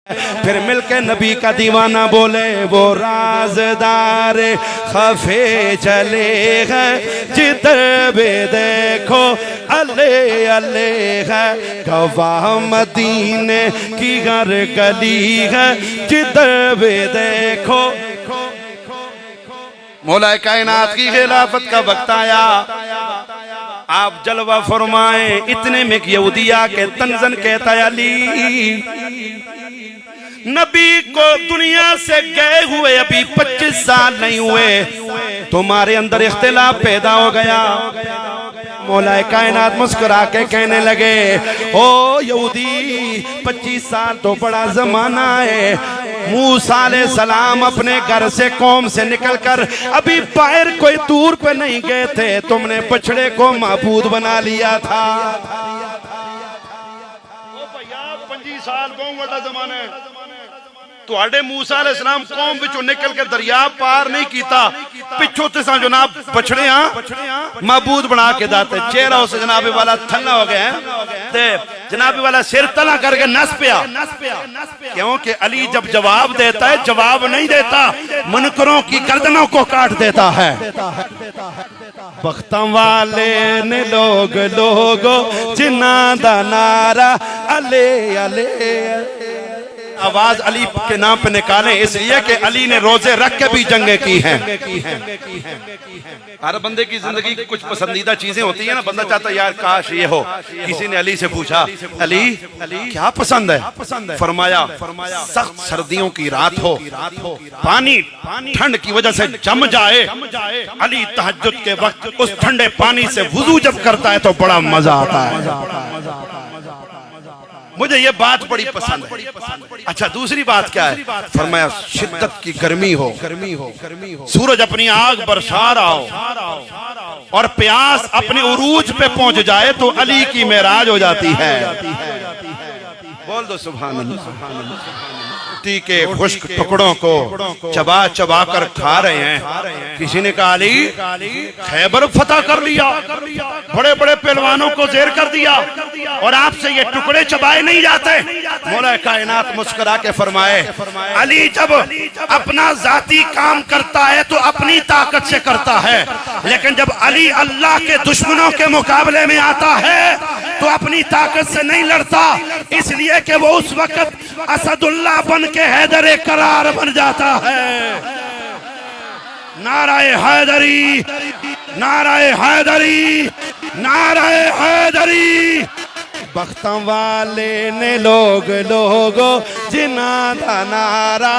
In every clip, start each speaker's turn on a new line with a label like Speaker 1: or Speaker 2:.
Speaker 1: پھر مل کے نبی کا دیوانہ بولے وہ رازدار خفے چلے ہیں جدھر بھی دیکھو اللہ اللہ ہے گواہ مدینے کی ہر گلی ہے جدھر بھی دیکھو مولا کائنات کی خلافت کا وقت آیا آپ جلوہ فرمائیں اتنے میں یہودیہ کے تنزن کہتا ہے علی نبی کو دنیا سے گئے ہوئے ابھی 25 سال نہیں ہوئے تمہارے اندر اختلاف پیدا ہو گیا مولا کائنات مسکرا کے کہنے لگے او یہودی 25 سال تو بڑا زمانہ ہے موسیٰ علیہ السلام اپنے گھر سے قوم سے نکل کر ابھی باہر کوئی دور پہ نہیں گئے تھے تم نے بچڑے کو معبود بنا لیا تھا او بھیا 25 سال بہت بڑا زمانہ ہے تو اڑے موسیٰ علیہ السلام قوم بچو نکل کر دریا پار نہیں کیتا پچھو تے سان جناب بچڑے ہاں معبود بنا کے داتے چہرہ اسے جناب والا تھلا ہو گئے ہیں تے جناب والا سر تلا کر کے نس پیا کیونکہ علی جب جواب دیتا ہے جواب نہیں دیتا منکروں کی گردنوں کو کاٹ دیتا ہے بختم والے نے لوگو جنہ دا نعرہ علی علی آواز علی کے نام پہ نکالیں اس لیے کہ علی نے روزے رکھ کے بھی جنگیں کی ہیں ہر بندے کی زندگی کی کچھ پسندیدہ چیزیں ہوتی ہیں نا بندہ چاہتا ہے یار کاش یہ ہو کسی نے علی سے پوچھا علی کیا پسند ہے فرمایا سخت سردیوں کی رات ہو پانی ٹھنڈ کی وجہ سے جم جائے علی تہجد کے وقت اس ٹھنڈے پانی سے وضو جب کرتا ہے تو بڑا مزہ آتا ہے مجھے یہ بات بڑی پسند ہے اچھا دوسری بات کیا ہے فرمایا شدت کی گرمی ہو سورج اپنی آگ برسا رہا ہو اور پیاس اپنے عروج پہ پہنچ جائے تو علی کی معراج ہو جاتی ہے بول دو سبحان اللہ کے خشک ٹکڑوں کو چبا چبا کر کھا رہے ہیں کسی نے کہا علی خیبر فتح کر لیا بڑے بڑے پہلوانوں کو زیر کر دیا اور آپ سے یہ ٹکڑے چبائے نہیں جاتے مولا کائنات مسکرا کے فرمائے علی جب اپنا ذاتی کام کرتا ہے تو اپنی طاقت سے کرتا ہے لیکن جب علی اللہ کے دشمنوں کے مقابلے میں آتا ہے تو اپنی طاقت سے نہیں لڑتا اس لیے کہ وہ اس وقت اسد اللہ بن کے حیدر قرار بن جاتا ہے نعرہ حیدری نعرہ حیدری نعرہ حیدری بختم والے نے لوگو جنہ دا نعرہ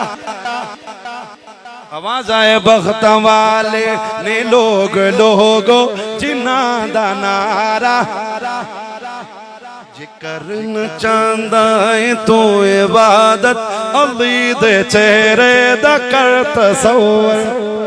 Speaker 1: آواز آئے بختم والے نے لوگو جنہ دا نعرہ کرنا چاندہ ہے تو عبادت علی دے چہرے دا کر تصور